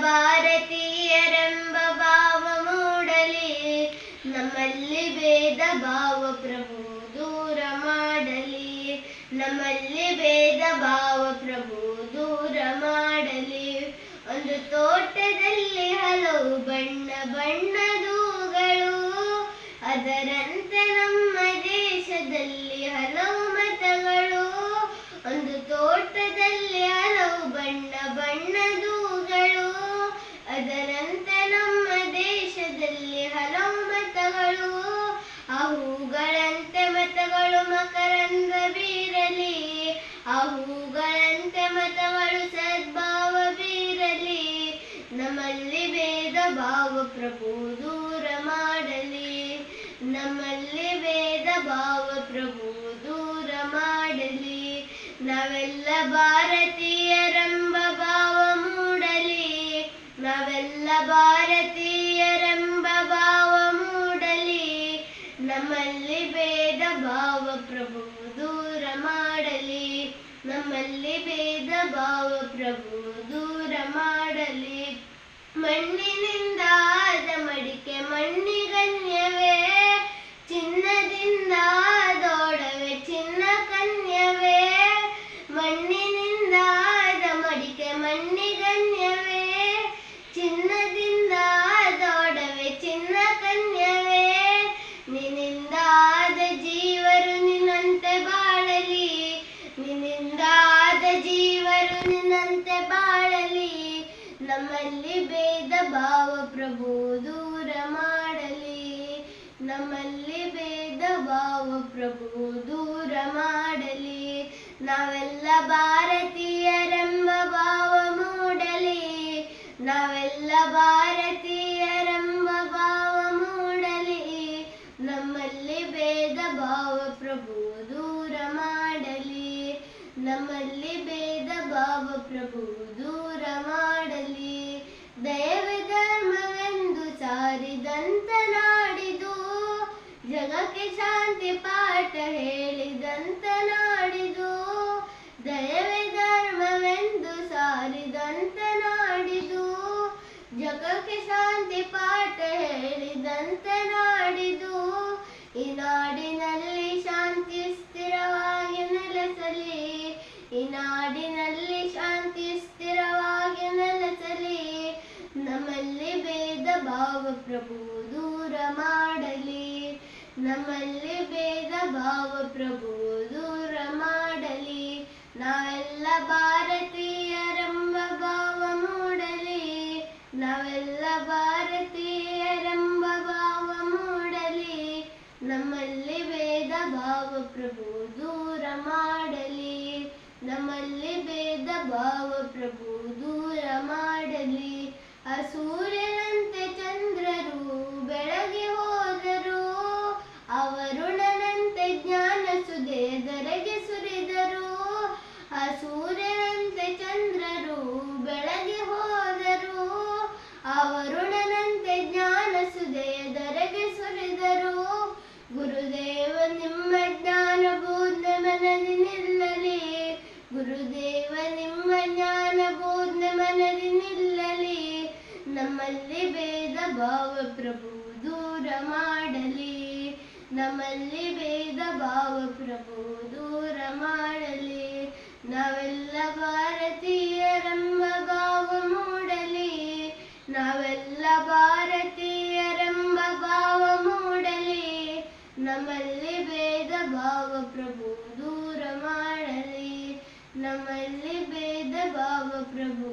ಭಾರತೀಯರೆಂಬ ಭಾವ ಮೂಡಲಿ, ನಮ್ಮಲ್ಲಿ ಭೇದ ಭಾವ ಪ್ರಭು ದೂರ ಮಾಡಲಿ, ನಮ್ಮಲ್ಲಿ ಭೇದ ಭಾವ ಪ್ರಭು ದೂರ ಮಾಡಲಿ. ಒಂದು ತೋಟದಲ್ಲಿ ಹಲವು ಬಣ್ಣ ಬಣ್ಣದೂಗಳು, ಅದರಂತೆ ನಮ್ಮ ದೇಶದಲ್ಲಿ ಹಲವು ಮತಗಳು. ಒಂದು ತೋಟದಲ್ಲಿ ಹಲವು ಬಣ್ಣ ಬಣ್ಣದೂಗಳು, ಅದರಂತೆ ನಮ್ಮ ದೇಶದಲ್ಲಿ ಹಲವು ಮತಗಳು. ಆ ಹೂಗಳಂತೆ ಮತಗಳು ಮಕರಂದ ಬೀರಲಿ, ಆ ಹೂಗಳಂತೆ ಮತಗಳು ಸದ್ಭಾವ ಬೀರಲಿ. ನಮ್ಮಲ್ಲಿ ಭೇದ ಭಾವ ಪ್ರಭು ದೂರ ಮಾಡಲಿ, ನಮ್ಮಲ್ಲಿ ಭೇದ ಭಾವ ಪ್ರಭು ದೂರ ಮಾಡಲಿ. ನಾವೆಲ್ಲ ಭಾರತೀಯರೆಂಬ ಭಾವ ಮೂಡಲಿ, ನಾವೆಲ್ಲ ಭಾರತೀಯರೆಂಬ ಭಾವ ಮೂಡಲಿ. ನಮ್ಮಲ್ಲಿ ಭೇದ ಭಾವ ಪ್ರಭು ದೂರ ಮಾಡಲಿ, ನಮ್ಮಲ್ಲಿ ಭೇದ ಭಾವ ಪ್ರಭು ದೂರ ಮಾಡಲಿ. ಮಣ್ಣಿನಿಂದ ಆದ ಮಡಿಕೆ ಮಣ್ಣಿಗನ್ಯವೇ, ಚಿನ್ನದಿಂದ ಆದೊಡವೆ ಚಿನ್ನ ಕನ್ಯವೇ. ಮಣ್ಣಿನಿಂದ ಆದ ಮಡಿಕೆ ಮಣ್ಣಿಗನ್ಯವೇ, ಚಿನ್ನದಿಂದ ಆದೊಡವೆ ಚಿನ್ನ ಕನ್ಯವೇ. ನಿನ್ನಿಂದ ಆದ ಜೀವರು ನಿನ್ನಂತೆ ಬಾಳಲಿ, ನಿನ್ನಿಂದ ಆದ ಜೀವರು ನಿನ್ನಂತೆ ಬಾಳಲಿ. ನಮ್ಮಲ್ಲಿ ಭೇದ ಭಾವ ಪ್ರಭು ದೂರ ಮಾಡಲಿ, ನಮ್ಮಲ್ಲಿ ಭೇದ ಭಾವ ಪ್ರಭು ದೂರ ಮಾಡಲಿ. ನಾವೆಲ್ಲ ಭಾರತೀಯರೆಂಬ ಭಾವ ಮೂಡಲಿ, ನಾವೆಲ್ಲ ಭಾರತೀಯರೆಂಬ ಭಾವ ಮೂಡಲಿ. ನಮ್ಮಲ್ಲಿ ಭೇದ ಭಾವ ಪ್ರಭು ದೂರ ಮಾಡಲಿ, ನಮ್ಮಲ್ಲಿ ಭೇದ ಭಾವ ಪ್ರಭು ದೂರ ಮಾಡಲಿ. ದಯವೇ ಧರ್ಮವೆಂದು ಸಾರಿದಂತ ನಾಡಿದು, ಜಗಕ್ಕೆ ಶಾಂತಿ ಪಾಠ ಹೇಳಿದಂತ ನಾಡಿದು. ದಯವೇ ಧರ್ಮವೆಂದು ಸಾರಿದಂತ ನಾಡಿದು, ಜಗಕ್ಕೆ ಶಾಂತಿ ಪಾಠ ಹೇಳಿದಂತ ನಾಡಿದು. ಈ ನಾಡಿನಲ್ಲಿ ಶಾಂತಿ ಸ್ಥಿರವಾಗಿ ನೆಲೆಸಲಿ, ಈ ನಾಡಿನಲ್ಲಿ ಶಾಂತಿ ಸ್ಥಿರವಾಗಿ ನೆಲೆಸಲಿ. ನಮ್ಮಲ್ಲಿ ಭೇದ ಭಾವ ಪ್ರಭು ದೂರ ಮಾಡಲಿ, ನಮ್ಮಲ್ಲಿ ಭೇದ ಭಾವ ಪ್ರಭು ದೂರ ಮಾಡಲಿ. ನಾವೆಲ್ಲ ಭಾರತೀಯರೆಂಬ ಭಾವ ಮೂಡಲಿ, ನಾವೆಲ್ಲ ಭಾರತೀಯರೆಂಬ ಭಾವ ಮೂಡಲಿ. ನಮ್ಮಲ್ಲಿ ಭೇದ ಭಾವ ಪ್ರಭು ದೂರ ಮಾಡಲಿ, ನಮ್ಮಲ್ಲಿ ಭೇದ ಭಾವ ಪ್ರಭು ದೂರ ಮಾಡಲಿ. ಆ ಸೂರ್ಯನಂತೆ ಚಂದ್ರರು ಬೆಳಗಿ ಹೋದರು, ಅವರುಣನಂತೆ ಜ್ಞಾನ ಸುಧೆದರೆಗೆ ಸುರಿದರು. ಆ ಸೂರ್ಯನಂತೆ ಚಂದ್ರರು ಬೆಳಗಿ ಹೋದರು, ಅವರುಣನಂತೆ ಜ್ಞಾನ ಸುಧೆದರೆಗೆ ಸುರಿದರು. ಗುರುದೇವ ನಿಮ್ಮ ಜ್ಞಾನ ಬೋಧನೆ ಮನದಿ ನಿಲ್ಲಲಿ, ಗುರುದೇವ ನಿಮ್ಮ ಜ್ಞಾನ ಬೋಧನೆ ಮನದಿ ನಿಲ್ಲಲಿ. ನಮ್ಮಲ್ಲಿ ಭೇದ ಭಾವ ಪ್ರಭು ದೂರ ಮಾಡಲಿ, ನಮ್ಮಲ್ಲಿ ಭೇದ ಭಾವ ಪ್ರಭು ದೂರ ಮಾಡಲಿ. ನಾವೆಲ್ಲ ಭಾರತೀಯರೆಂಬ ಭಾವ ಮೂಡಲಿ, ನಾವೆಲ್ಲ ಭಾರತೀಯರೆಂಬ ಭಾವ ಮೂಡಲಿ. ನಮ್ಮಲ್ಲಿ ಭೇದ ಭಾವ ಪ್ರಭು ದೂರ ಮಾಡಲಿ, ನಮ್ಮಲ್ಲಿ ಭೇದ ಭಾವ ಪ್ರಭು